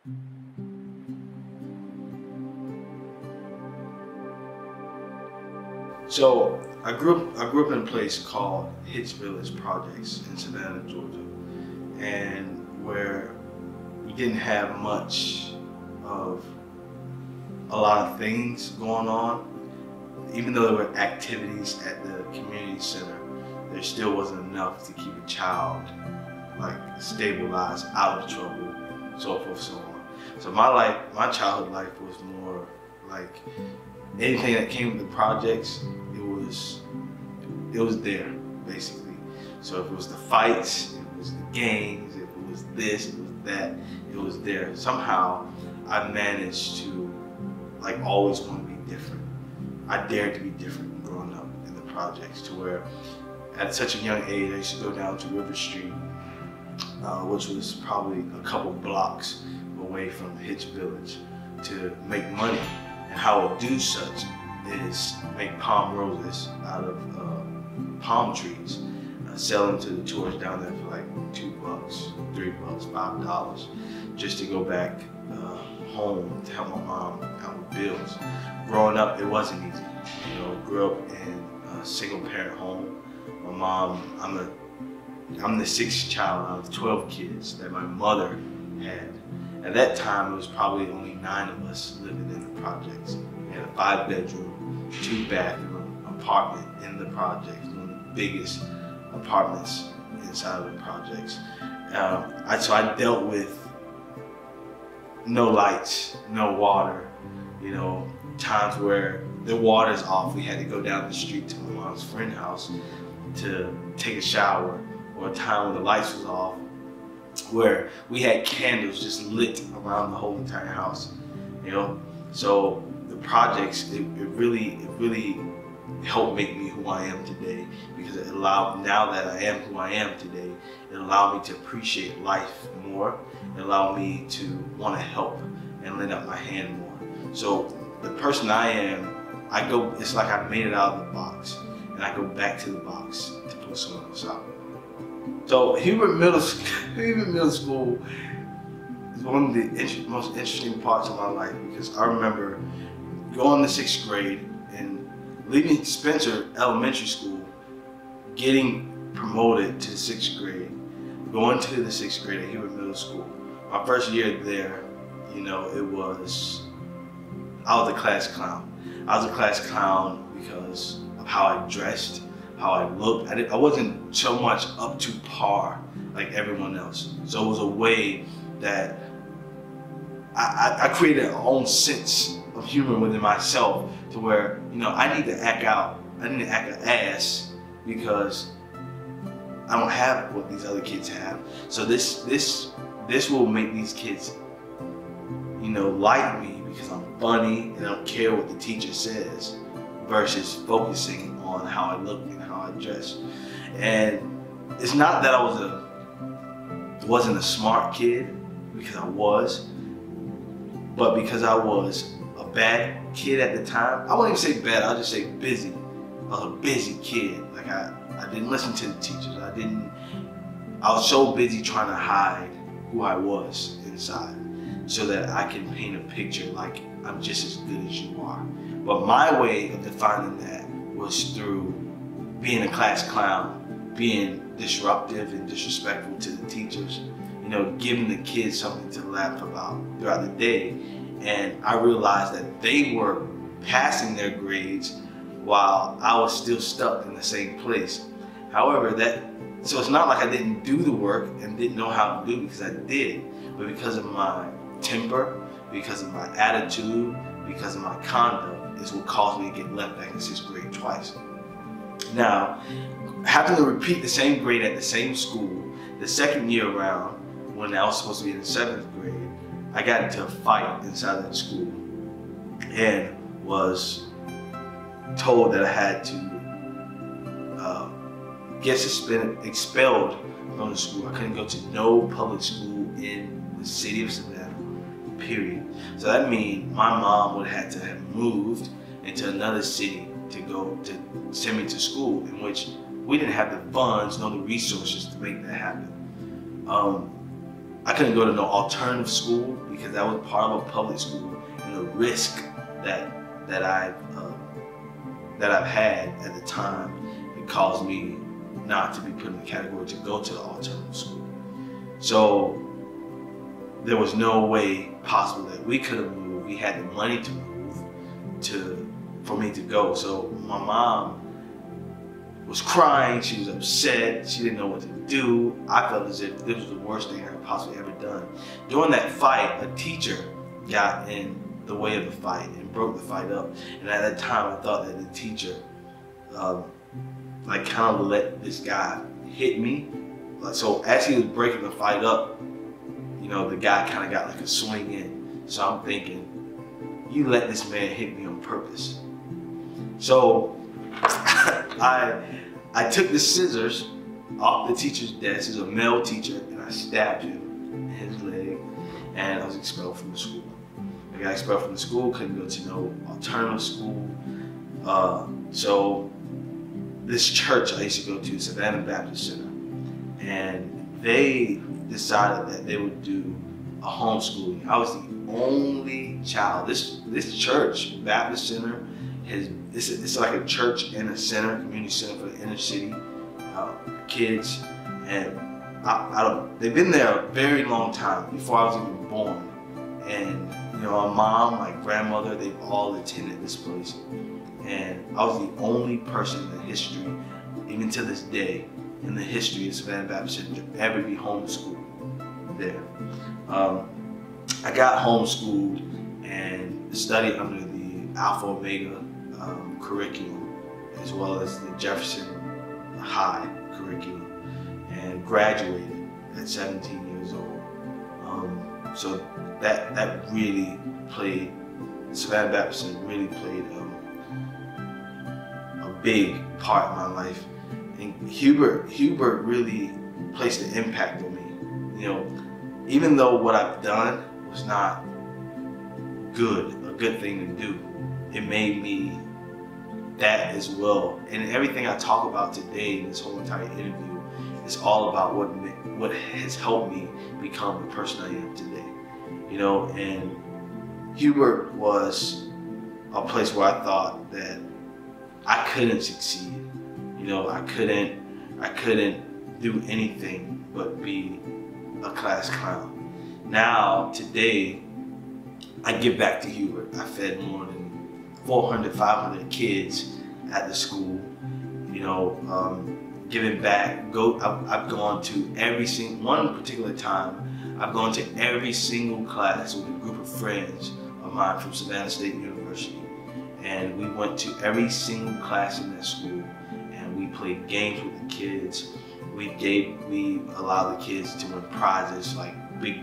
So I grew up in a place called Hitch Village Projects in Savannah, Georgia, and where we didn't have much of a lot of things going on. Even though there were activities at the community center, there still wasn't enough to keep a child like stabilized, out of trouble, so forth, so on. So my childhood life was more like anything that came with the projects, it was there, basically. So if it was the fights, it was the gangs, if it was this, it was that, it was there. Somehow I managed to like always want to be different. I dared to be different growing up in the projects, to where at such a young age I used to go down to River Street, which was probably a couple blocks away from Hitch Village, to make money. And how I would do such is make palm roses out of palm trees, sell them to the tourists down there for like $2, $3, $5, just to go back home to help my mom out with bills. Growing up, it wasn't easy. You know, grew up in a single parent home. My mom, I'm the sixth child out of 12 kids that my mother had. At that time, it was probably only 9 of us living in the projects. We had a 5-bedroom, 2-bathroom apartment in the projects, one of the biggest apartments inside of the projects. So I dealt with no lights, no water, you know, times where the water's off, we had to go down the street to my mom's friend's house to take a shower, or a time when the lights was off, where we had candles just lit around the whole entire house, you know. So the projects, it really helped make me who I am today, because it allowed, now that I am who I am today, it allowed me to appreciate life more. It allowed me to want to help and lend out my hand more. So the person I am, it's like I made it out of the box, and I go back to the box to pull someone else out. So Hubert Middle School is one of the most interesting parts of my life, because I remember going to 6th grade and leaving Spencer Elementary School, getting promoted to 6th grade, going to the 6th grade at Hubert Middle School. My first year there, you know, I was a class clown. I was a class clown because of how I dressed, how I looked. I wasn't so much up to par like everyone else. So it was a way that I created an own sense of humor within myself, to where, you know, I need to act out. I need to act an ass because I don't have what these other kids have. So this will make these kids, you know, like me because I'm funny and I don't care what the teacher says, versus focusing on how I look and how I dress. And it's not that I wasn't a smart kid, because I was, but because I was a bad kid at the time. I wouldn't even say bad, I'll just say busy. I was a busy kid. Like I didn't listen to the teachers. I was so busy trying to hide who I was inside, so that I can paint a picture like I'm just as good as you are. But my way of defining that was through being a class clown, being disruptive and disrespectful to the teachers, you know, giving the kids something to laugh about throughout the day. And I realized that they were passing their grades while I was still stuck in the same place. However, so it's not like I didn't do the work and didn't know how to do it, because I did, but because of my temper, because of my attitude, because of my conduct, is what caused me to get left back in 6th grade twice. Now, having to repeat the same grade at the same school, the second year around, when I was supposed to be in the 7th grade, I got into a fight inside of the school and was told that I had to get expelled from the school. I couldn't go to no public school in the city of Savannah, period. So that means my mom would have to have moved into another city to send me to school, in which we didn't have the funds nor the resources to make that happen. I couldn't go to no alternative school because that was part of a public school, and the risk that I've had at the time, it caused me not to be put in the category to go to the alternative school. So there was no way possible that we could have moved. We had the money to move for me to go. So my mom was crying, she was upset, she didn't know what to do. I felt as if this was the worst thing I had possibly ever done. During that fight, a teacher got in the way of the fight and broke the fight up. And at that time, I thought that the teacher like kind of let this guy hit me. So as he was breaking the fight up, you know, the guy kind of got like a swing in. So I'm thinking, you let this man hit me on purpose. So I took the scissors off the teacher's desk. He was a male teacher, and I stabbed him in his leg, and I was expelled from the school. I got expelled from the school, couldn't go to no alternative school. So this church I used to go to, Savannah Baptist Center, and they decided that they would do a homeschooling. I was the only child. This church, Baptist Center, it's like a church in a center, community center for the inner city kids, and they've been there a very long time before I was even born. And you know, my mom, my grandmother, they've all attended this place, and I was the only person in the history, even to this day, in the history of Savannah Baptist Center to ever be homeschooled there. I got homeschooled and studied under the Alpha Omega curriculum, as well as the Jefferson High curriculum, and graduated at 17 years old. So that really played, Savannah Baptist really played a big part in my life. And Hubert really placed an impact on me. You know, even though what I've done was not a good thing to do, it made me that as well. And everything I talk about today in this whole entire interview is all about what has helped me become the person I am today. You know, and Hubert was a place where I thought that I couldn't succeed. You know, I couldn't do anything but be a class clown. Now, today, I give back to Hubert. I fed more than 400, 500 kids at the school. You know, giving back. I've gone to every single, one particular time, I've gone to every single class with a group of friends of mine from Savannah State University. And we went to every single class in that school, and we played games with the kids. We allowed the kids to win prizes like big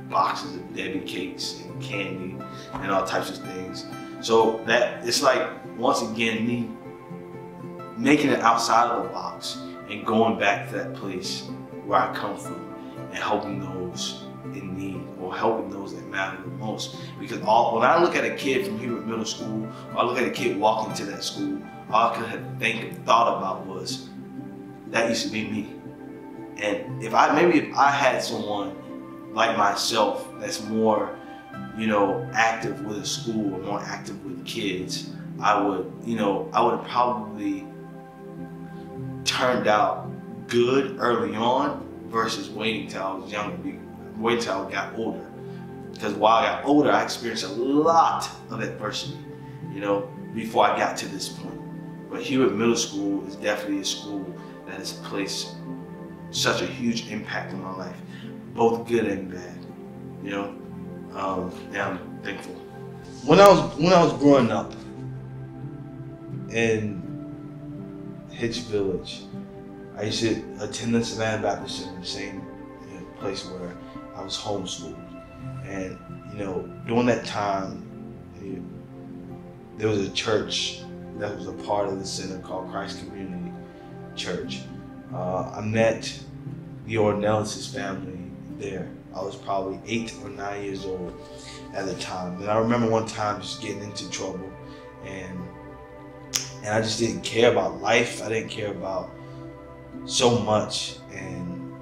boxes of Debbie cakes and candy and all types of things. So that it's like, once again, me making it outside of the box and going back to that place where I come from and helping those in need, or helping those that matter the most. Because when I look at a kid from Hubert Middle School, or I look at a kid walking to that school, all I could have thought about was, that used to be me. And if I had someone like myself that's more, you know, active with a school, or more active with kids, I would have probably turned out good early on versus waiting till I was younger, waiting till I got older. Because while I got older, I experienced a lot of adversity, you know, before I got to this point. But Hubert Middle School is definitely a school that has placed such a huge impact on my life, both good and bad, you know. And I'm thankful. When I was growing up in Hitch Village, I used to attend the Savannah Baptist Center, the same place where I was homeschooled. And you know, during that time, there was a church that was a part of the center called Christ Community Church. I met the Ornellis' family there. I was probably 8 or 9 years old at the time. And I remember one time just getting into trouble, and I just didn't care about life. I didn't care about so much. And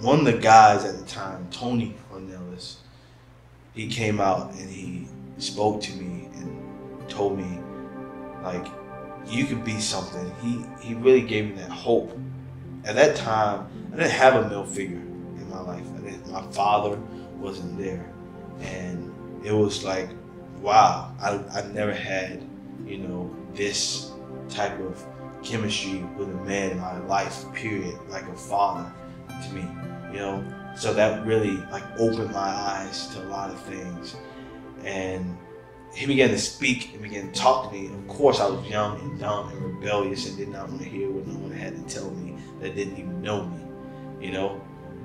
one of the guys at the time, Tony Ornelas, he came out and he spoke to me and told me, like, you could be something. He really gave me that hope. At that time, I didn't have a male figure in my life. My father wasn't there. And it was like, wow, I never had, this type of chemistry with a man in my life, period, like a father to me, So that really like opened my eyes to a lot of things. And he began to speak and began to talk to me. Of course, I was young and dumb and rebellious and did not want to hear what no one had to tell me that didn't even know me,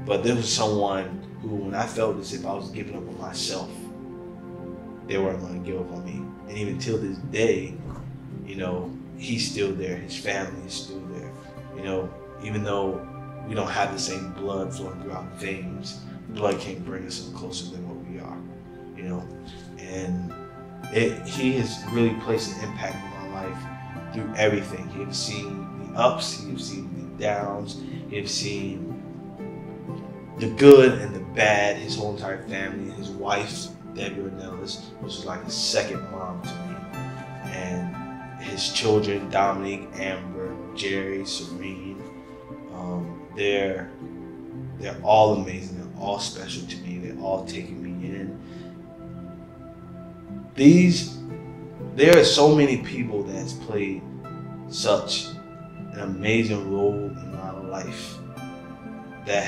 But there was someone who, when I felt as if I was giving up on myself, they weren't going to give up on me. And even till this day, he's still there. His family is still there. Even though we don't have the same blood flowing through our veins, blood can't bring us closer than what we are, And he has really placed an impact in my life through everything. He's seen the ups, he's seen the downs, he's seen the good and the bad. His whole entire family, his wife, Debbie Ornelas, which was like a second mom to me, and his children, Dominique, Amber, Jerry, Serene. They're all amazing. They're all special to me. They're all taking me in. There are so many people that has played such an amazing role in my life that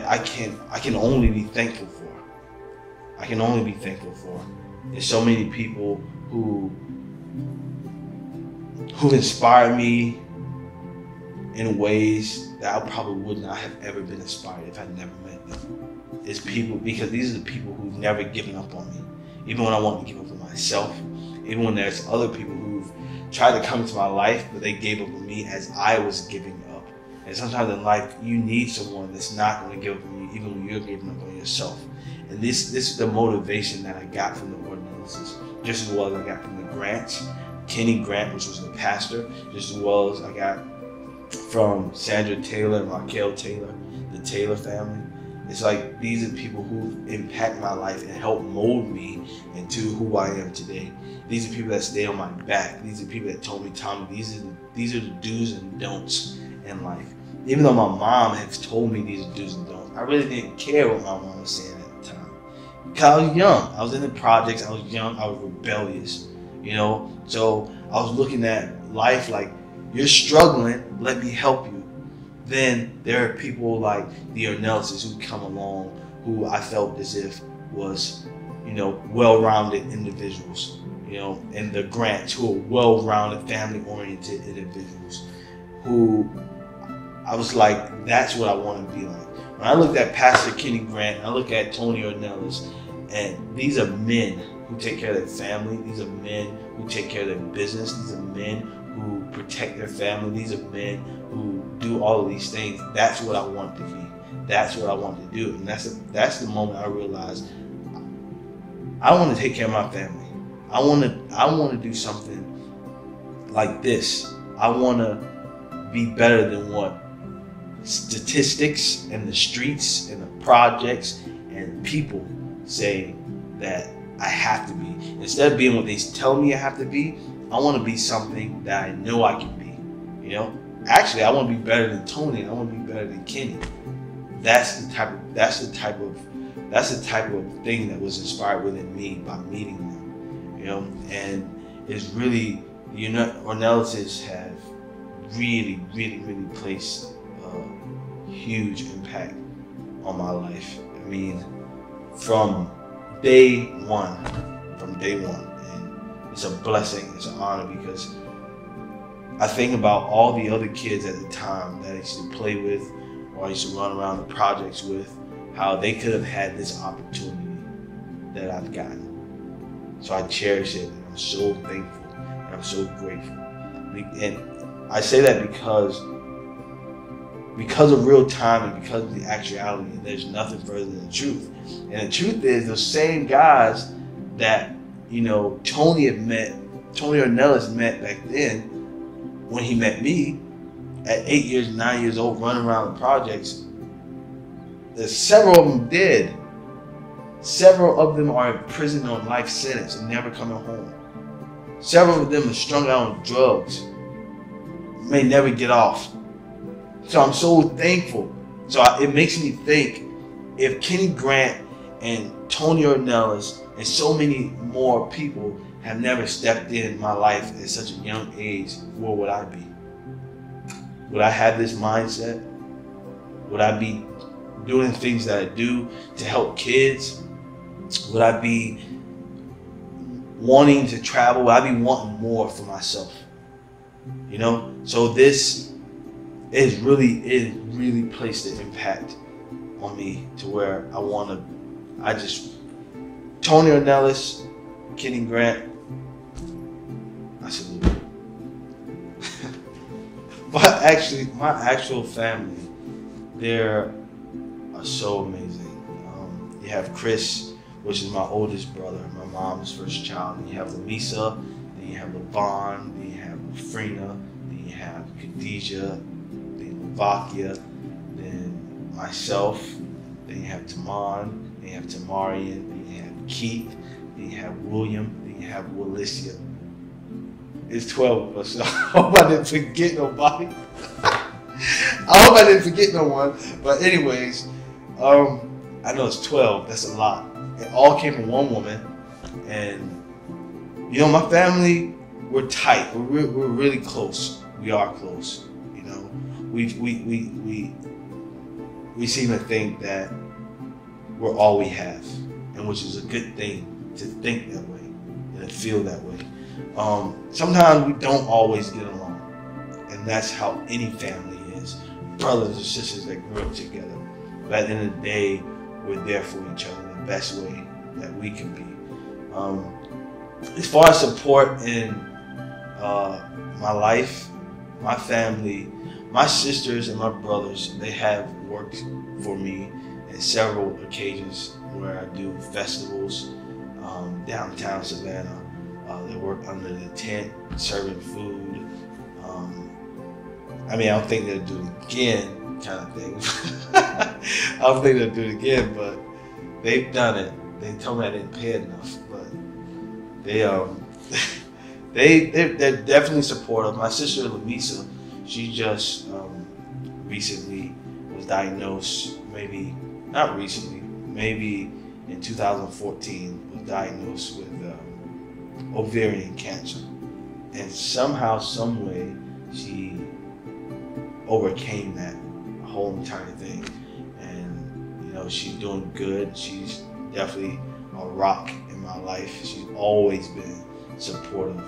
I can only be thankful for. I can only be thankful for. There's so many people who inspire me in ways that I probably would not have ever been inspired if I never met them. It's people, because these are the people who've never given up on me. Even when I want to give up on myself, even when there's other people who've tried to come into my life, but they gave up on me as I was giving up. And sometimes in life, you need someone that's not going to give up on you, even when you're giving up on yourself. And this is the motivation that I got from the ordinances, just as well as I got from the Grants. Kenny Grant, which was the pastor, just as well as I got from Sandra Taylor and Raquel Taylor, the Taylor family. It's like these are people who impact my life and help mold me into who I am today. These are people that stay on my back. These are people that told me, Tommy, these are the do's and don'ts in life. Even though my mom has told me these are do's and don'ts, I really didn't care what my mom was saying at the time. Because I was young. I was in the projects. I was young. I was rebellious. So I was looking at life like, you're struggling, let me help you. Then there are people like the Ornelses who come along who I felt as if was, well-rounded individuals, and the Grants who are well-rounded, family-oriented individuals who I was like, that's what I want to be like. When I looked at Pastor Kenny Grant, I look at Tony Ornelas, and these are men who take care of their family. These are men who take care of their business. These are men who protect their family. These are men who do all of these things. That's what I want to be. That's what I want to do. And that's the moment I realized I want to take care of my family. I want to do something like this. I want to be better than what statistics and the streets and the projects and people say that I have to be. Instead of being what they tell me I have to be, I want to be something that I know I can be. Actually, I want to be better than Tony. I want to be better than Kenny. That's the type of thing that was inspired within me by meeting them. And it's really, Ornelses have really, really, really placed a huge impact on my life. I mean, from day one, and it's a blessing, it's an honor, because I think about all the other kids at the time that I used to play with or I used to run around the projects with, how they could have had this opportunity that I've gotten. So I cherish it, and I'm so thankful, and I'm so grateful. And I say that because of real time and because of the actuality, there's nothing further than the truth. And the truth is, those same guys that, Tony Ornelas met back then, when he met me, at 8 years, 9 years old, running around the projects. There's several of them dead. Several of them are in prison on life sentence and never coming home. Several of them are strung out on drugs, may never get off. So I'm so thankful. So it makes me think, if Kenny Grant and Tony Ornelas and so many more people have never stepped in my life at such a young age, where would I be? Would I have this mindset? Would I be doing things that I do to help kids? Would I be wanting to travel? Would I be wanting more for myself? You know? So this is really placed an impact on me to where Tony Ornelas, Kenny Grant, I salute. But actually, my actual family, they're so amazing. You have Chris, which is my oldest brother, my mom's first child. And you have Lamisa, then you have LaVon, then you have Frina, then you have Khadijah, then Lavakia, then myself, then you have Taman, then you have Tamarian, then you have Keith, then you have William, then you have Willissia. It's 12 of us, so I hope I didn't forget nobody. I hope I didn't forget no one. But anyways, I know it's 12, that's a lot. It all came from one woman. And, you know, my family, we're tight. We're really close. We are close, you know. We seem to think that we're all we have, and which is a good thing to think that way and to feel that way. Sometimes we don't always get along, and that's how any family is. Brothers and sisters that grew up together. But at the end of the day, we're there for each other the best way that we can be. As far as support in my life, my family, my sisters and my brothers, they have worked for me in several occasions where I do festivals downtown Savannah. They work under the tent, serving food. I mean, I don't think they'll do it again, kind of thing. I don't think they'll do it again, but they've done it. They told me I didn't pay enough, but they're definitely supportive. My sister Lamisa, she just recently was diagnosed, maybe not recently, maybe in 2014, was diagnosed with ovarian cancer, and somehow, some way, she overcame that whole entire thing, and you know, she's doing good. She's definitely a rock in my life. She's always been supportive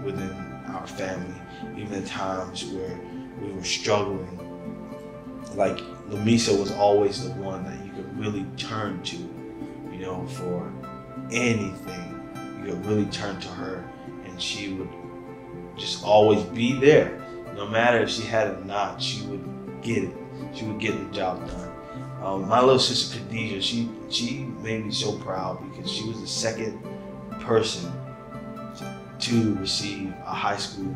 within our family, even at times where we were struggling. Like, Lamisa was always the one that you could really turn to, you know, for anything. You could really turn to her, and she would just always be there. No matter if she had it or not, she would get it. She would get the job done. My little sister Khadijah, she made me so proud because she was the second person to receive a high school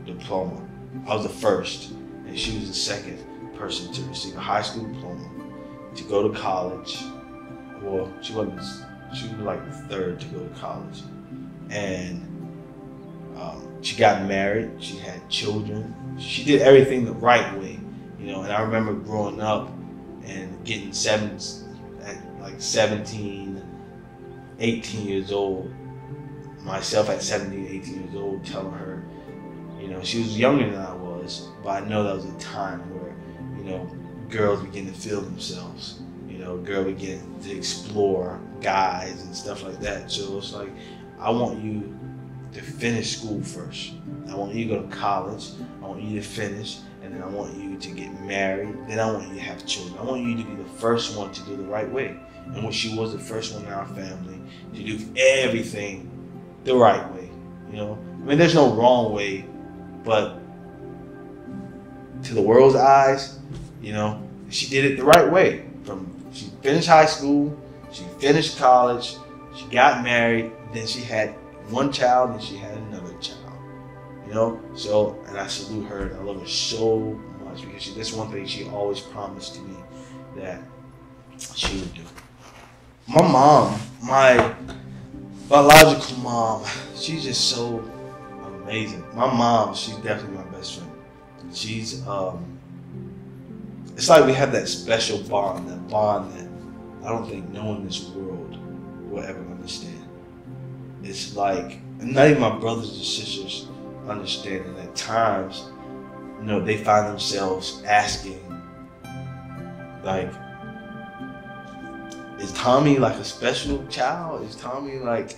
diploma. I was the first, and she was the second person to receive a high school diploma, to go to college. Well, she was like the third to go to college. And she got married, she had children, she did everything the right way, you know. And I remember growing up and getting at like 17, 18 years old, myself at 17, 18 years old, telling her, you know, she was younger than I was, but I know that was a time where, you know, girls begin to feel themselves, you know, girls begin to explore guys and stuff like that. So it's like, I want you to finish school first. I want you to go to college. I want you to finish, and then I want you to get married. Then I want you to have children. I want you to be the first one to do the right way. And when she was the first one in our family to do everything the right way, you know. I mean, there's no wrong way, but to the world's eyes, you know, she did it the right way. She finished high school, she finished college, she got married, then she had one child, and she had another child, you know. So, and I salute her, and I love her so much because that's one thing she always promised to me that she would do. My mom, my biological mom, she's just so amazing. My mom, she's definitely my best friend. She's, it's like we have that special bond, that I don't think no one in this world will ever understand. It's like, not even my brothers and sisters understand it. At times, you know, they find themselves asking, like, is Tommy like a special child? Is Tommy like,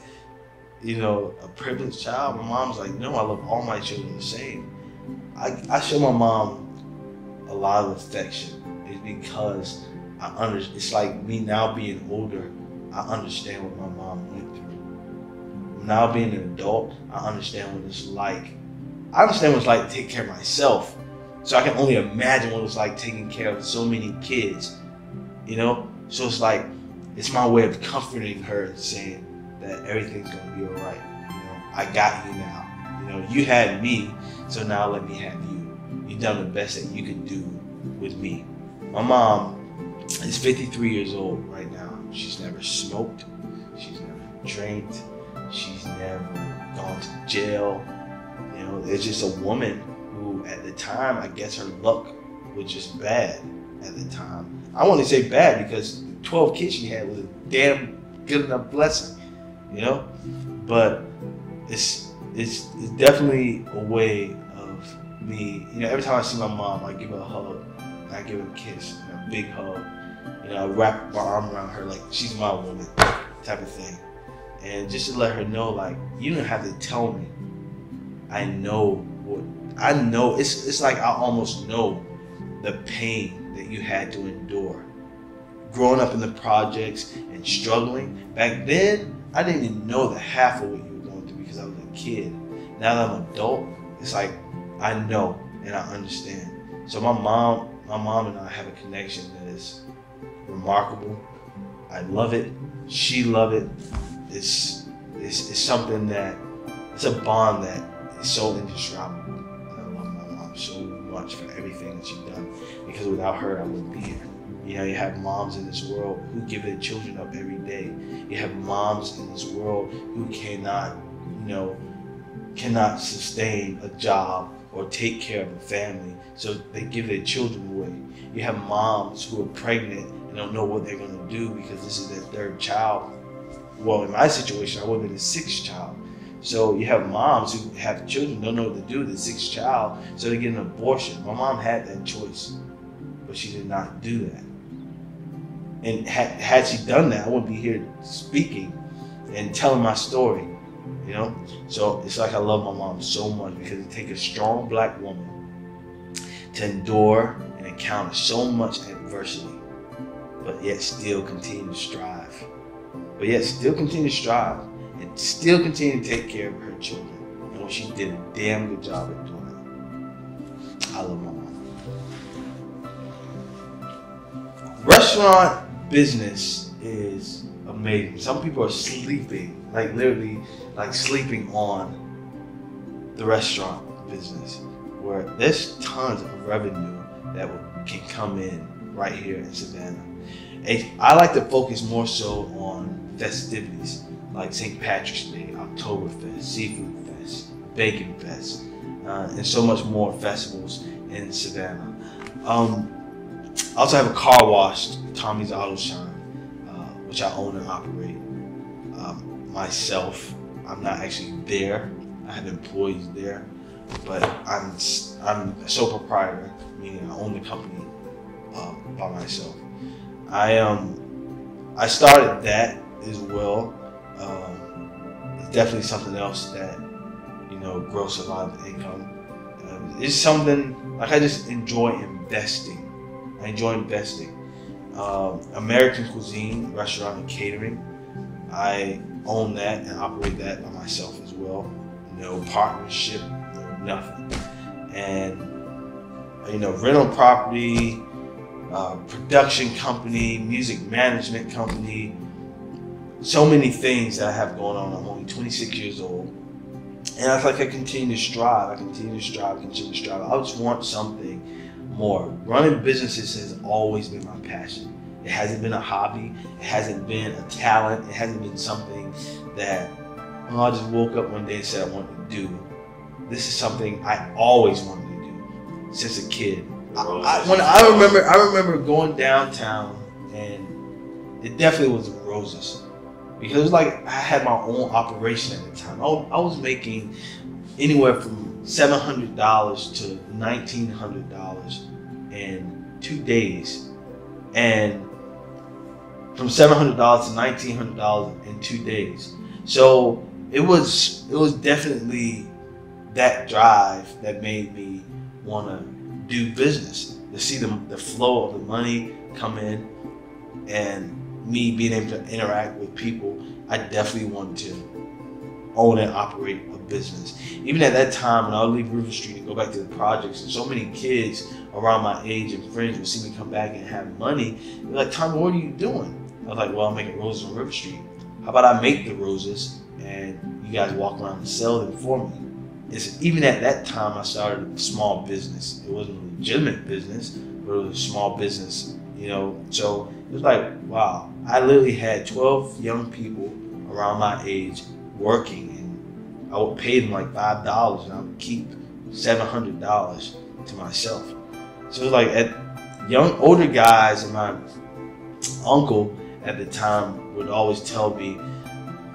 you know, a privileged child? My mom's like, no, I love all my children the same. I show my mom a lot of affection. It's because it's like me now being older, I understand what my mom went through. Now being an adult, I understand what it's like. I understand what it's like to take care of myself. So I can only imagine what it's like taking care of so many kids, you know? So it's like, it's my way of comforting her and saying that everything's gonna be all right. You know, I got you now. You know, you had me, so now let me have you. You've done the best that you could do with me. My mom is 53 years old right now. She's never smoked. She's never drank. She's never gone to jail. You know, it's just a woman who, at the time, I guess her luck was just bad at the time. I want to say bad because 12 kids she had was a damn good enough blessing, you know? But it's definitely a way of me, you know, every time I see my mom, I give her a hug, I give her a kiss, a big hug. You know, I wrap my arm around her like she's my woman, type of thing. And just to let her know, like, you don't have to tell me. I know. It's like I almost know the pain that you had to endure. Growing up in the projects and struggling. Back then, I didn't even know the half of what you were going through because I was a kid. Now that I'm an adult, it's like I know and I understand. So my mom and I have a connection that is remarkable. I love it. She loves it. It's something that, it's a bond that is so indescribable. And I love my mom so much for everything that she's done, because without her, I wouldn't be here. You know, you have moms in this world who give their children up every day. You have moms in this world who cannot sustain a job or take care of a family, so they give their children away. You have moms who are pregnant and don't know what they're going to do because this is their third child. Well, in my situation, I would have been the sixth child. So you have moms who have children, don't know what to do with the sixth child, so they get an abortion. My mom had that choice, but she did not do that. And had she done that, I wouldn't be here speaking and telling my story, you know? So it's like I love my mom so much, because it takes a strong black woman to endure and encounter so much adversity, but yet still continue to strive. But yet still continue to strive and still continue to take care of her children. And when she did a damn good job at doing it. I love my mom. Restaurant business is amazing. Some people are sleeping, like literally like sleeping on the restaurant business, where there's tons of revenue that can come in right here in Savannah. I like to focus more so on festivities like St. Patrick's Day, Oktoberfest, Seafood Fest, Bacon Fest, and so much more festivals in Savannah. I also have a car wash, Tommy's Auto Shine, which I own and operate myself. I'm not actually there. I have employees there, but I'm a sole proprietor, meaning I own the company by myself. I started that as well. It's definitely something else that, you know, grows a lot of income. It's something like I just enjoy investing. I enjoy investing. American cuisine, restaurant and catering. I own that and operate that by myself as well. No partnership, no nothing. And, you know, rental property, production company, music management company, so many things that I have going on. I'm only 26 years old. And I feel like I continue to strive. I just want something more. Running businesses has always been my passion. It hasn't been a hobby. It hasn't been a talent. It hasn't been something that I just woke up one day and said I wanted to do. This is something I always wanted to do since a kid. I remember going downtown, and it definitely was roses, because it was like I had my own operation at the time. I was making anywhere from $700 to $1,900 in 2 days, and from $700 to $1,900 in 2 days. So it was definitely that drive that made me want to do business, to see the flow of the money come in, and me being able to interact with people. I definitely wanted to own and operate a business. Even at that time, when I would leave River Street and go back to the projects, and so many kids around my age and friends would see me come back and have money, they're like, "Tommy, what are you doing?" I was like, "Well, I'm making roses on River Street. How about I make the roses and you guys walk around and sell them for me?" Even at that time, I started a small business. It wasn't a legitimate business, but it was a small business, you know. So it was like, wow, I literally had 12 young people around my age working, and I would pay them like $5, and I would keep $700 to myself. So it was like older guys, and my uncle at the time would always tell me,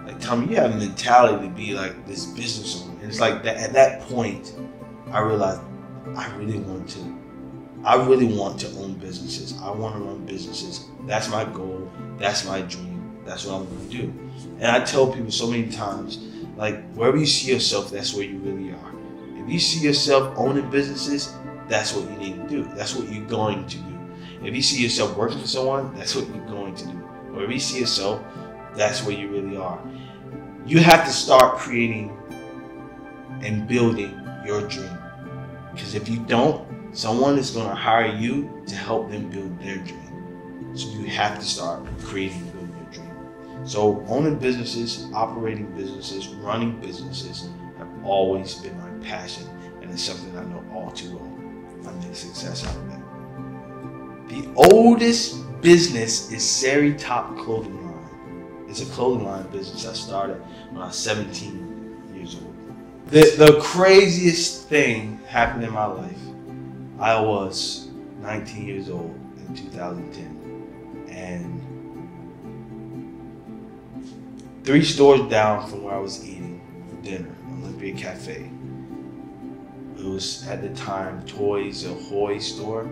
like, "Tommy, you have a mentality to be like this business owner." And it's like that. At that point, I realized I really want to own businesses. I want to run businesses. That's my goal. That's my dream. That's what I'm going to do. And I tell people so many times, like, wherever you see yourself, that's where you really are. If you see yourself owning businesses, that's what you need to do. That's what you're going to do. If you see yourself working for someone, that's what you're going to do. Or if you see yourself, that's where you really are. You have to start creating and building your dream. Because if you don't, someone is going to hire you to help them build their dream. So you have to start creating and building your dream. So owning businesses, operating businesses, running businesses have always been my passion, and it's something I know all too well. I made success out of it. The oldest business is Sari Top Clothing Line. It's a clothing line business I started when I was 17 years old. The craziest thing happened in my life. I was 19 years old in 2010, and 3 stores down from where I was eating for dinner, Olympia Cafe. It was, at the time, Toys Ahoy store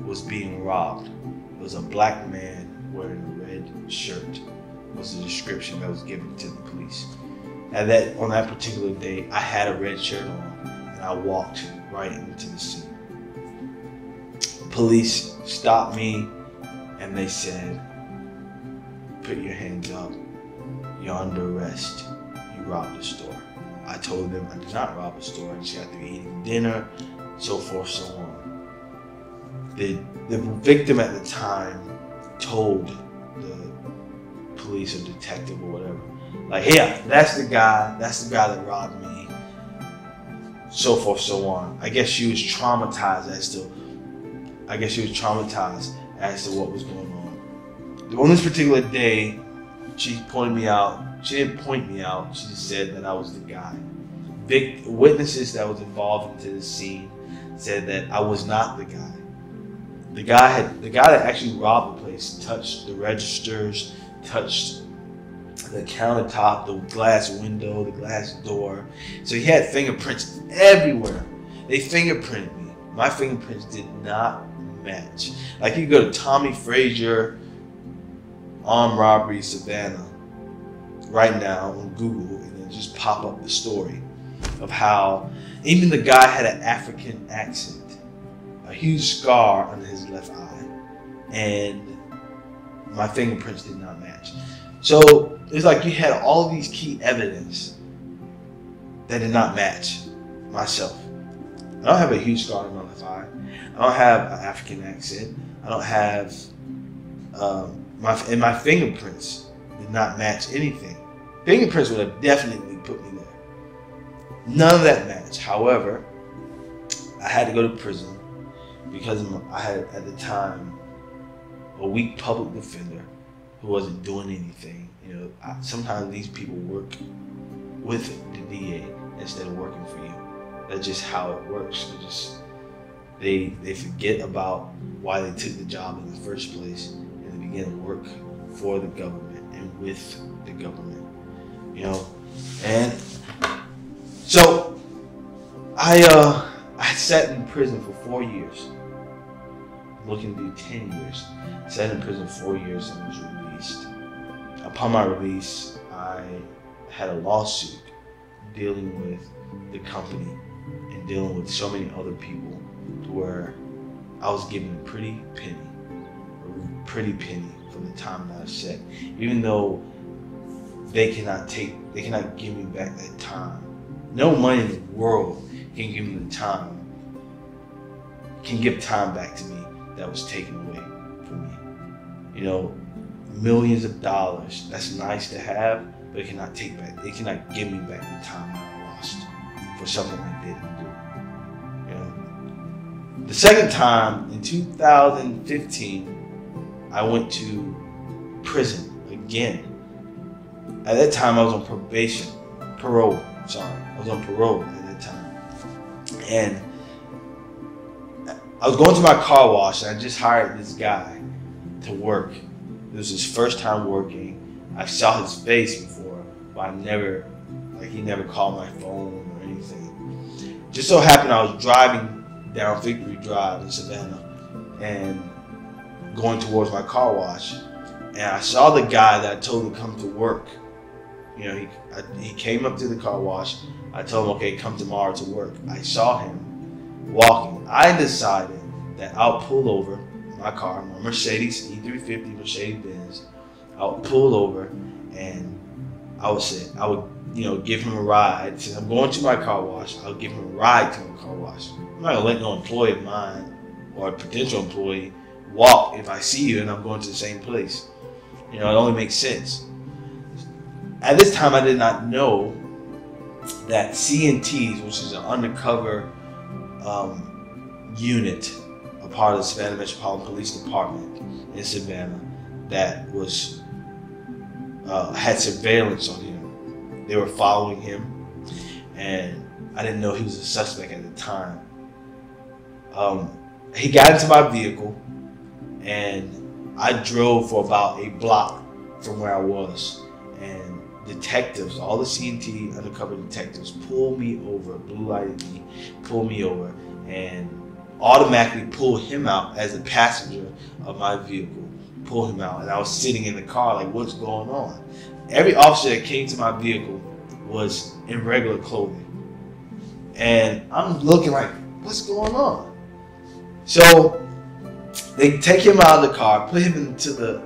was being robbed. It was a black man wearing a red shirt, was the description that was given to the police. On that particular day, I had a red shirt on, and I walked right into the scene. Police stopped me, and they said, "Put your hands up. You're under arrest. You robbed a store." I told them I did not rob a store. I just got through eating dinner, so forth, so on. The victim at the time told the police or detective or whatever, like, "Yeah, that's the guy that robbed me," so forth, so on. I guess she was traumatized as to what was going on. On this particular day, she pointed me out. She didn't point me out. She just said that I was the guy. Witnesses that was involved into the scene said that I was not the guy. The guy that actually robbed the place touched the registers, touched the countertop, the glass window, the glass door. So he had fingerprints everywhere. They fingerprinted me. My fingerprints did not match. Like, you go to Tommy Frazier armed robbery Savannah right now on Google, and then just pop up the story of how even the guy had an African accent, a huge scar under his left eye, and my fingerprints did not match. So it's like you had all these key evidence that did not match myself. I don't have a huge scar on my left eye. I don't have an African accent. I don't have my fingerprints did not match anything. Fingerprints would have definitely put me there. None of that matched. However, I had to go to prison because I had at the time a weak public defender who wasn't doing anything. You know, sometimes these people work with the DA instead of working for you. That's just how it works. They forget about why they took the job in the first place, and they begin to work for the government and with the government. You know, and so I sat in prison for 4 years, looking to do 10 years. Sat in prison 4 years and was released. Upon my release, I had a lawsuit dealing with the company and dealing with so many other people to where I was given a pretty penny for the time that I set. Even though they cannot give me back that time. No money in the world can give me the time, can give time back to me that was taken away from me. You know, millions of dollars, that's nice to have, but it cannot take back, it cannot give me back the time that I lost for something I didn't do. You know? The second time, in 2015, I went to prison again. At that time, I was on parole. I was on parole at that time. And I was going to my car wash, and I just hired this guy to work. It was his first time working. I saw his face before, but he never called my phone or anything. Just so happened I was driving down Victory Drive in Savannah and going towards my car wash, and I saw the guy that I told to come to work. You know, he came up to the car wash. I told him, okay, come tomorrow to work. I saw him walking. I decided that I'll pull over my car, my Mercedes E350 Mercedes-Benz. I would pull over and I would give him a ride. Since I'm going to my car wash, I'll give him a ride to my car wash. I'm not gonna let no employee of mine or a potential employee walk if I see you and I'm going to the same place. You know, it only makes sense. At this time, I did not know that CNTs, which is an undercover unit, a part of the Savannah Metropolitan Police Department in Savannah, that was had surveillance on him. They were following him, and I didn't know he was a suspect at the time. He got into my vehicle, and I drove for about a block from where I was, and detectives, all the CNT undercover detectives, pulled me over, blue lighted me, pulled me over, and automatically pulled him out as a passenger of my vehicle. Pulled him out, and I was sitting in the car like, what's going on? Every officer that came to my vehicle was in regular clothing, and I'm looking like, what's going on? So they take him out of the car, put him into the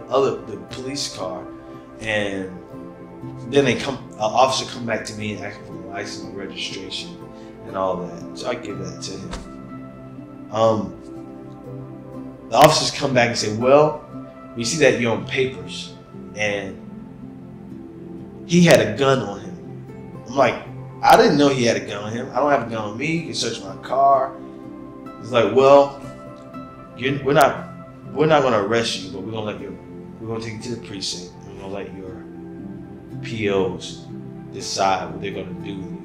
police car, and then an officer come back to me and ask for my license and registration and all that. So I give that to him. The officers come back and say, well, we see that you're on papers, and he had a gun on him. I'm like, I didn't know he had a gun on him. I don't have a gun on me. You can search my car. It's like, well, we're not going to arrest you, but we're going to take you to the precinct, and we're going to let your POs decide what they're going to do with you.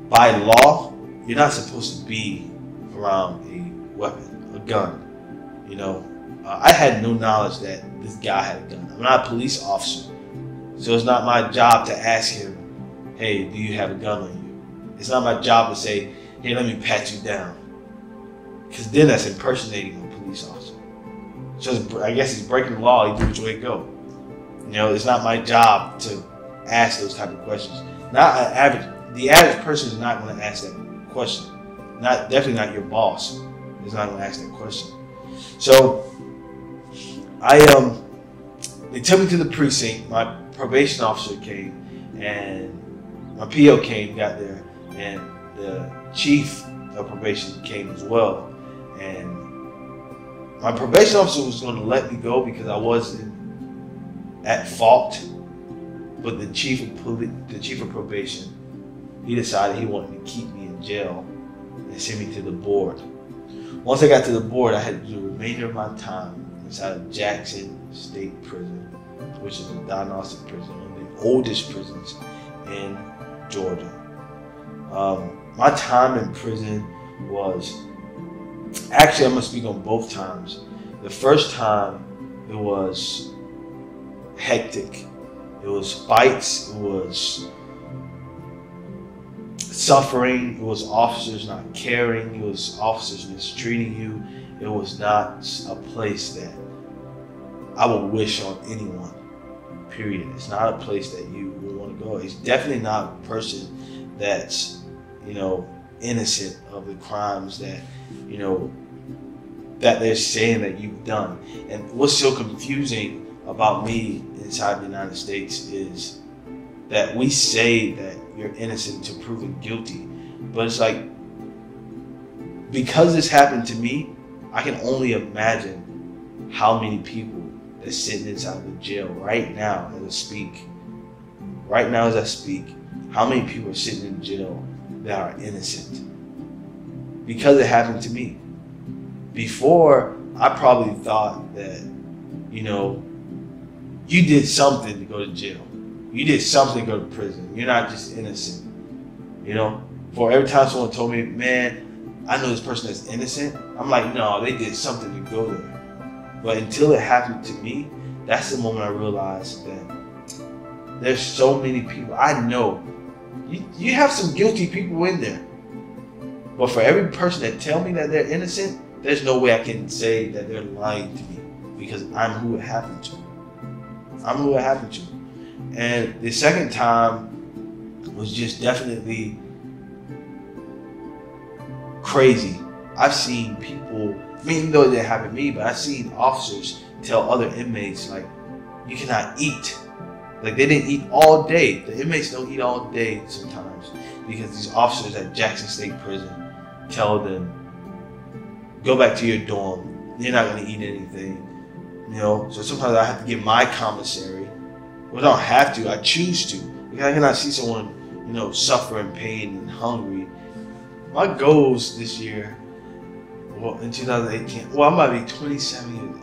By law, you're not supposed to be around a weapon, a gun. You know, I had no knowledge that this guy had a gun. I'm not a police officer, so it's not my job to ask him, hey, do you have a gun on you? It's not my job to say, hey, let me pat you down, because then that's impersonating a police officer. So I guess he's breaking the law. He do which way it go. You know, it's not my job to ask those type of questions. The average person is not going to ask that question. Definitely not your boss is not going to ask that question. So they took me to the precinct. My probation officer came, and my PO came, got there, and the chief of probation came as well. And my probation officer was going to let me go because I wasn't at fault, but the chief of probation, he decided he wanted to keep me in jail and send me to the board. once I got to the board, I had to do the remainder of my time inside of Jackson State Prison, which is a diagnostic prison, one of the oldest prisons in Georgia. My time in prison was, actually I'm gonna speak on both times. The first time, it was hectic. It was fights, it was suffering, it was officers not caring, it was officers mistreating you. It was not a place that I would wish on anyone, period. It's not a place that you would want to go. It's definitely not a person that's, innocent of the crimes that, that they're saying that you've done. And what's so confusing about me inside the United States is that we say that you're innocent to proven guilty, but it's like, because this happened to me, I can only imagine how many people that's sitting inside the jail right now as I speak. Right now as I speak, how many people are sitting in jail that are innocent? Because it happened to me. Before, I probably thought that, you did something to go to jail. You did something to go to prison. You're not just innocent. For every time someone told me, man, I know this person that's innocent, I'm like, no, they did something to go there. But until it happened to me, that's the moment I realized that there's so many people. I know you have some guilty people in there. But for every person that tell me that they're innocent, there's no way I can say that they're lying to me, because I'm who it happened to. I'm who it happened to. And the second time was just definitely crazy. I've seen people, even though it didn't happen to me, but I've seen officers tell other inmates, like, you cannot eat. Like, they didn't eat all day. The inmates don't eat all day sometimes, because these officers at Jackson State Prison tell them, go back to your dorm. You're not going to eat anything. So sometimes I have to get my commissary. Well, I don't have to. I choose to. Because I cannot see someone, suffer in pain and hungry. My goals this year, in 2018, I might be 27 years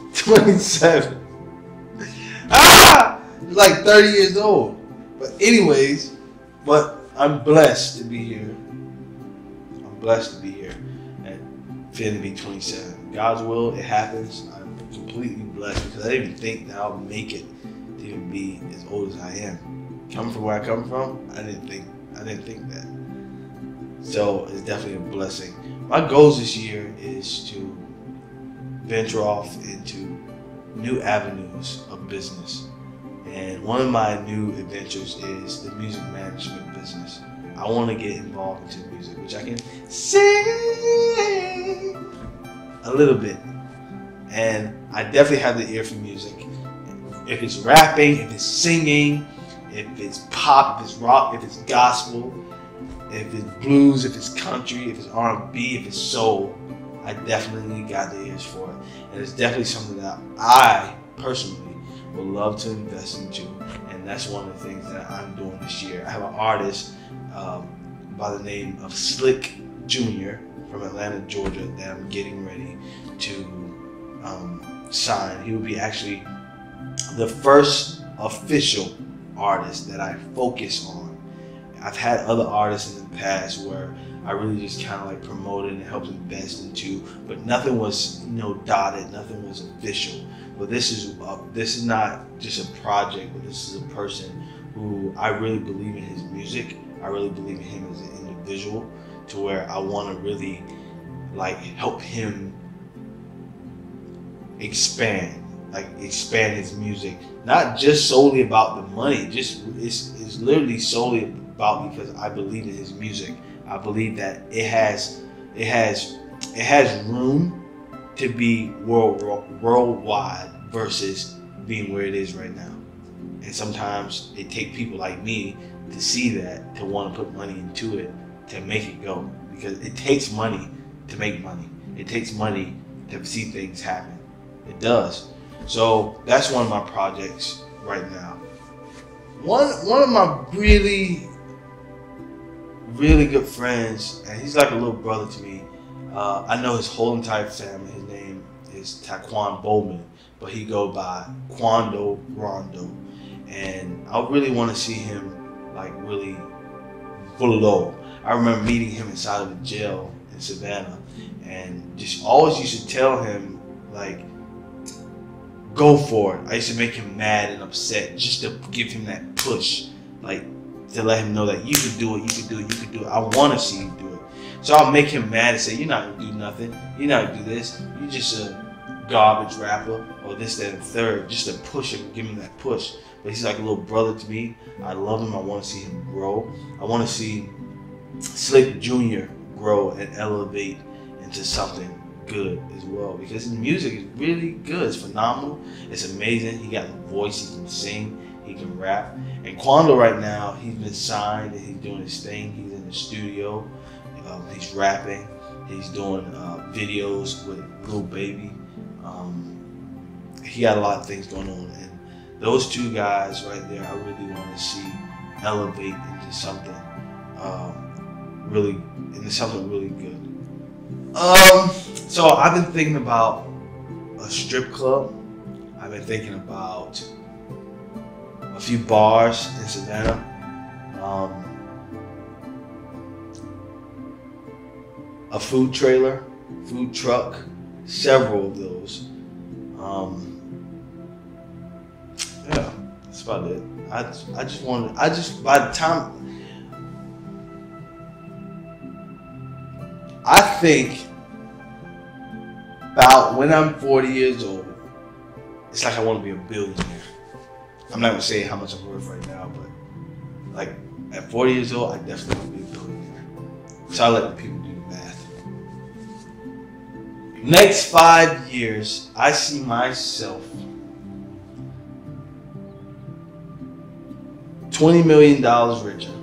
old. 27. Like 30 years old. But anyways, I'm blessed to be here. I'm blessed to be here and finna be 27. God's will, it happens. I'm completely blessed because I didn't even think that I'll make it to even be as old as I am. Coming from where I come from, I didn't think that. So it's definitely a blessing. My goals this year is to venture off into new avenues of business. And one of my new adventures is the music management business. I want to get involved into music, which I can sing a little bit. And I definitely have the ear for music. If it's rapping, if it's singing, if it's pop, if it's rock, if it's gospel, if it's blues, if it's country, if it's R&B, if it's soul, I definitely got the ears for it. And it's definitely something that I personally would love to invest into, and that's one of the things that I'm doing this year. I have an artist by the name of Slick Jr. from Atlanta, Georgia, that I'm getting ready to sign. He will be actually the first official artist that I focus on. I've had other artists in the past where I really just kind of like promoted and helped invest into, but nothing was dotted, nothing was official. But this is not just a project, but this is a person who I really believe in his music. I really believe in him as an individual, to where I want to really help him expand his music. Not just solely about the money, it's literally solely about because I believe in his music. I believe that it has room to be worldwide versus being where it is right now. And sometimes it takes people like me to see that, to want to put money into it, to make it go. Because it takes money to make money. It takes money to see things happen. It does. So that's one of my projects right now. One of my really really good friends, and he's like a little brother to me. I know his whole entire family. His name is Taquan Bowman, but he go by Quando Rondo, and I really want to see him like really below. I remember meeting him inside of the jail in Savannah, and just always used to tell him like, go for it. I used to make him mad and upset just to give him that push, like to let him know that you can do it, you can do it, you can do it. I want to see you do it. So I'll make him mad and say, you're not gonna do nothing, you're not gonna do this, you're just a garbage rapper, or this, that, and third, just to push him, give him that push. But he's like a little brother to me. I love him. I want to see him grow. I want to see Slick Jr. grow and elevate into something good as well, because his music is really good. It's phenomenal. It's amazing. He got a voice. He can sing. He can rap. And Quando right now, he's been signed and he's doing his thing. He's in the studio. He's rapping. He's doing videos with Lil Baby. He got a lot of things going on, and those two guys right there, I really want to see elevate into something really good. So I've been thinking about a strip club. I've been thinking about a few bars in Savannah. A food trailer, food truck, several of those. Yeah, that's about it. By the time, I think about when I'm 40 years old, it's like I want to be a billionaire. I'm not gonna say how much I'm worth right now, but like at 40 years old, I definitely want to be a billionaire. So I let the people do the math. Next 5 years, I see myself $20 million richer.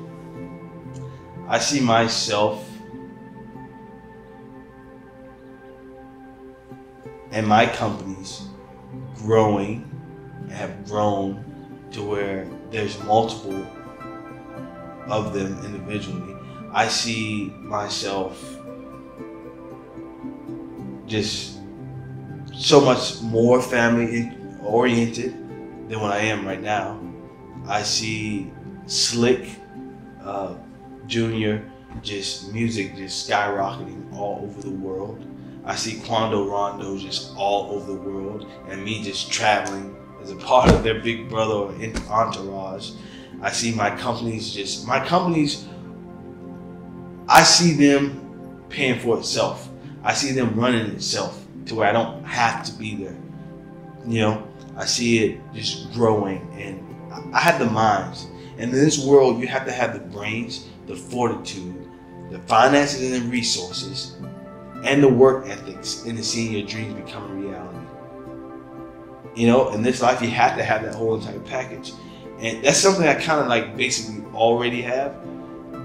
I see myself and my companies growing and have grown to where there's multiple of them individually. I see myself just so much more family oriented than what I am right now. I see Slick Jr. just music just skyrocketing all over the world. I see Quando Rondo just all over the world, and me just traveling as a part of their big brother or entourage. I see my companies, I see them paying for itself. I see them running itself to where I don't have to be there. You know, I see it just growing, and I have the minds. And in this world, you have to have the brains, the fortitude, the finances and the resources, and the work ethics into seeing your dreams become a reality. You know, in this life, you have to have that whole entire package. And that's something I kind of like basically already have.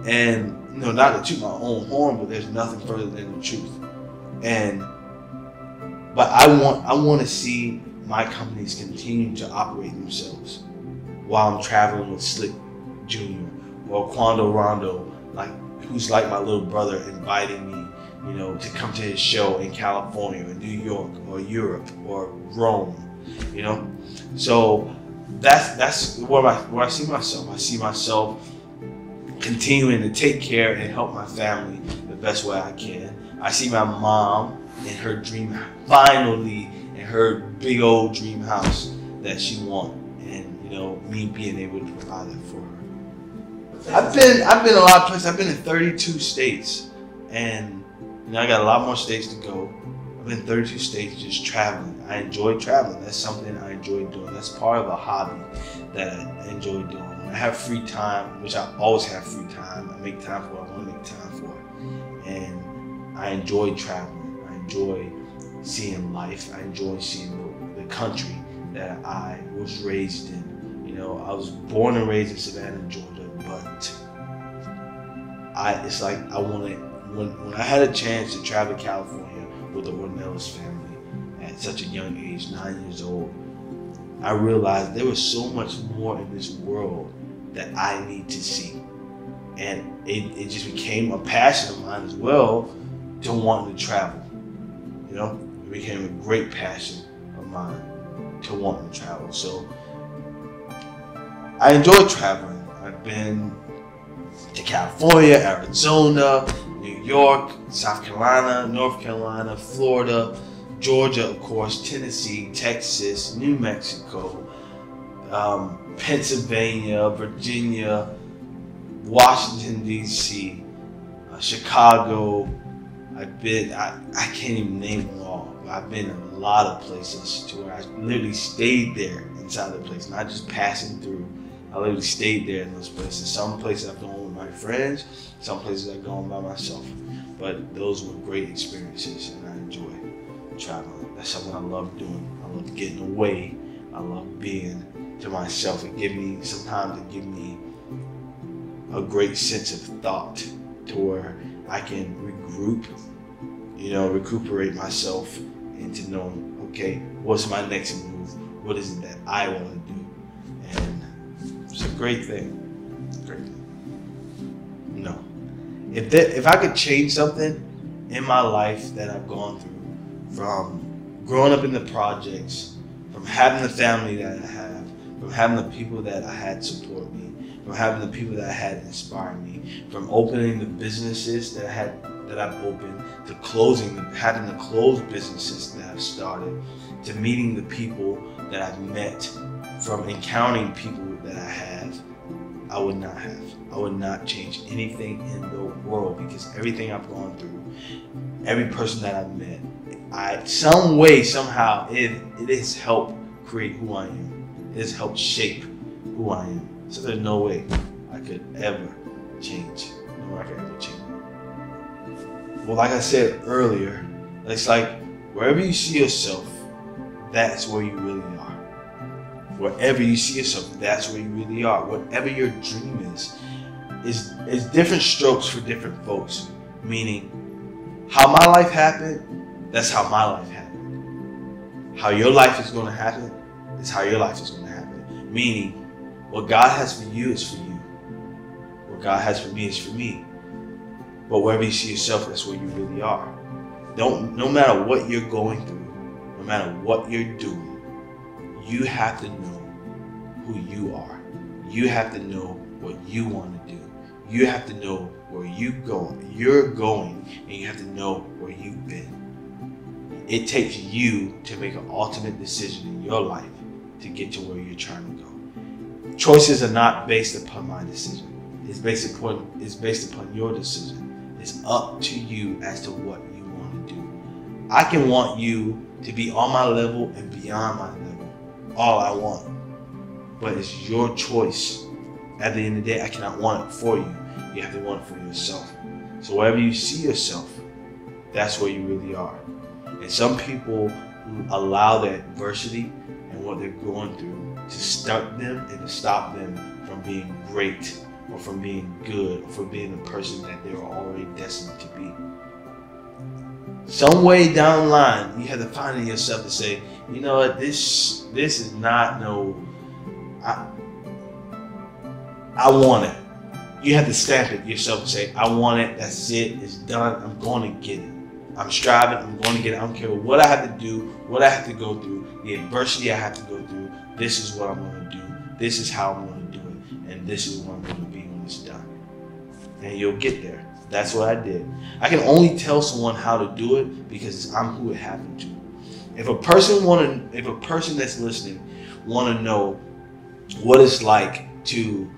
And, you know, not to toot my own horn, but there's nothing further than the truth. But I want to see my companies continue to operate themselves while I'm traveling with Slick Jr. or Quando Rondo, like who's like my little brother, inviting me, you know, to come to his show in California or New York or Europe or Rome, you know. So that's where I see myself. I see myself continuing to take care and help my family the best way I can. I see my mom in her dream, finally in her big old dream house that she wants, and you know, me being able to provide that for her. I've been a lot of places. I've been in 32 states, and you know, I got a lot more states to go. I've been in 32 states just traveling. I enjoy traveling. That's something I enjoy doing. That's part of a hobby that I enjoy doing. When I have free time, which I always have free time, I make time for what I want to make time for. And I enjoy traveling. I enjoy seeing life. I enjoy seeing the country that I was raised in. You know, I was born and raised in Savannah, Georgia, but it's like I wanted, when I had a chance to travel to California with the Ornelas family at such a young age, 9 years old, I realized there was so much more in this world that I need to see. And it just became a passion of mine as well to wanting to travel. You know, it became a great passion of mine to wanting to travel. So I enjoy traveling. I've been to California, Arizona, New York, South Carolina, North Carolina, Florida, Georgia, of course, Tennessee, Texas, New Mexico, Pennsylvania, Virginia, Washington, D.C., Chicago. I can't even name them all, but I've been in a lot of places to where I literally stayed there inside the place, not just passing through. I literally stayed there in those places. Some places I've gone with my friends, some places I've gone by myself. But those were great experiences, and I enjoy traveling. That's something I love doing. I love getting away. I love being to myself. Sometimes it gives me a great sense of thought to where I can regroup, recuperate myself into knowing, okay, what's my next move? What is it that I want to do? And it's a great thing. Great thing. No. If I could change something in my life that I've gone through, from growing up in the projects, from having the family that I have, from having the people that I had support me, from having the people that I had inspire me, from opening the businesses that I've opened, to having to close businesses that I've started, to meeting the people that I've met, from encountering people that I have, I would not change anything in the world, because everything I've gone through, every person that I've met, some way, somehow, it has helped create who I am. It has helped shape who I am. So there's no way I could ever change. No way I could ever change. Well, like I said earlier, it's like wherever you see yourself, that's where you really are. Wherever you see yourself, that's where you really are. Whatever your dream is different strokes for different folks. Meaning, how my life happened, that's how my life happened. How your life is going to happen is how your life is going to happen. Meaning, what God has for you is for you. What God has for me is for me. But wherever you see yourself, that's where you really are. No matter what you're going through, no matter what you're doing, you have to know who you are. You have to know what you want to do. You have to know where you're going, and you have to know where you've been. It takes you to make an ultimate decision in your life to get to where you're trying to go. Choices are not based upon my decision. It's based upon your decision. It's up to you as to what you want to do. I can want you to be on my level and beyond my level. All I want. But it's your choice. At the end of the day, I cannot want it for you. You have to want it for yourself. So wherever you see yourself, that's where you really are. And some people allow that adversity and what they're going through to stunt them and to stop them from being great, or from being good, or from being the person that they were already destined to be. Some way down the line, you have to find in yourself to say, you know what, this is not I want it. You have to stamp it yourself and say, I want it, that's it, it's done, I'm going to get it. I'm striving, I'm going to get it. I don't care what I have to do, what I have to go through, the adversity I have to go through. This is what I'm going to do. This is how I'm going to do it. And this is what I'm going to be when it's done. And you'll get there. That's what I did. I can only tell someone how to do it because I'm who it happened to. If a person that's listening want to know what it's like to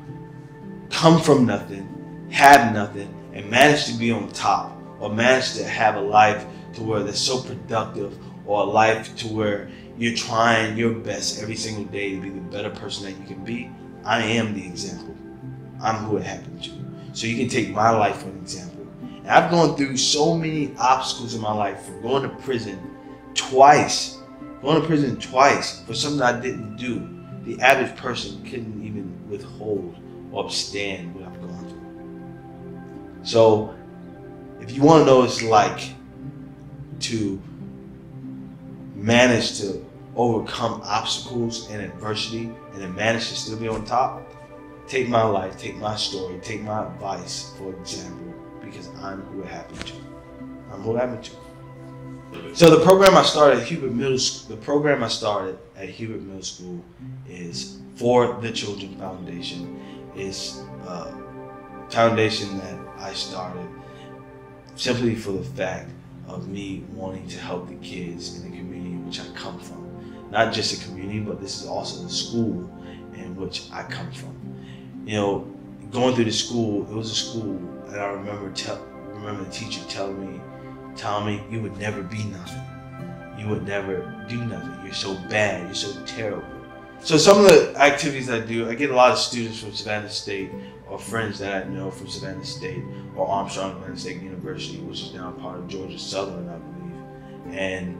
come from nothing, have nothing, and manage to be on top, or manage to have a life to where they're so productive, or a life to where you're trying your best every single day to be the better person that you can be, I am the example. I'm who it happened to. So you can take my life for an example. And I've gone through so many obstacles in my life, from going to prison twice for something I didn't do. The average person couldn't even withhold or withstand what I've gone through. So if you want to know what it's like to manage to overcome obstacles and adversity and then manage to still be on top, take my life, take my story, take my advice, for example, because I'm who it happened to. I'm who it happened to. So the program I started at Hubert Middle School, is for the Children Foundation. It's a foundation that I started simply for the fact of me wanting to help the kids in the community in which I come from. Not just a community, but this is also the school in which I come from. You know, going through the school, it was a school, and I remember the teacher telling me, Tommy, you would never be nothing. You would never do nothing. You're so bad. You're so terrible. So some of the activities I do, I get a lot of students from Savannah State, or friends that I know from Savannah State or Armstrong Atlanta State University, which is now part of Georgia Southern, I believe. And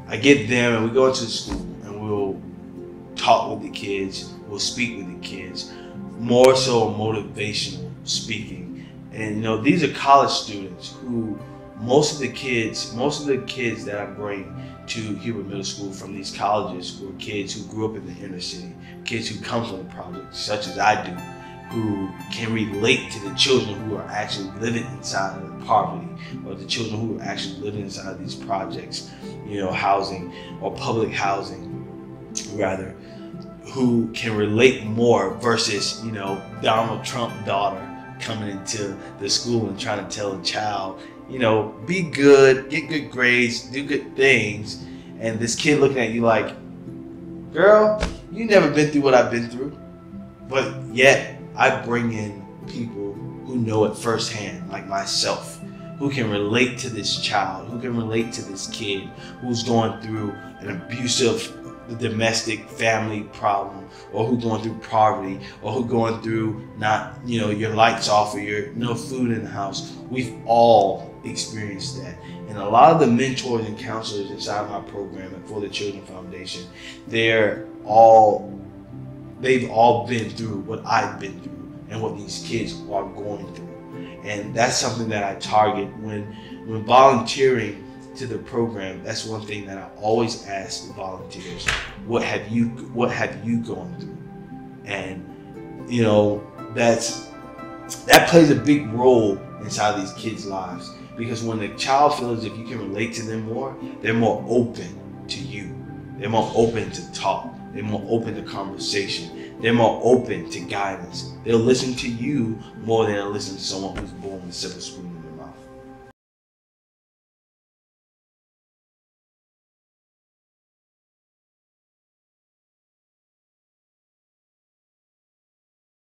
I get them, and we go into the school, and we'll talk with the kids. We'll speak with the kids, more so motivational speaking. And you know, these are college students who most of the kids that I bring to Hubert Middle School from these colleges were kids who grew up in the inner city, kids who come from the projects, such as I do, who can relate to the children who are actually living inside of the poverty, or the children who are actually living inside of these projects, you know, housing or public housing, rather, who can relate more versus, you know, Donald Trump's daughter coming into the school and trying to tell a child, you know, be good, get good grades, do good things, and this kid looking at you like, girl, you never been through what I've been through. But yet, I bring in people who know it firsthand, like myself, who can relate to this child, who can relate to this kid who's going through an abusive domestic family problem, or who going through poverty, or who going through not, you know, your lights off or your no food in the house. We've all experienced that. And a lot of the mentors and counselors inside my program and for the Children Foundation, they've all been through what I've been through and what these kids are going through. And that's something that I target when volunteering to the program. That's one thing that I always ask the volunteers: what have you gone through? And you know, that plays a big role inside these kids' lives, because when the child feels if you can relate to them more, they're more open to you. They're more open to talk. They're more open to conversation. They're more open to guidance. They'll listen to you more than they'll listen to someone who's born with silver spoon.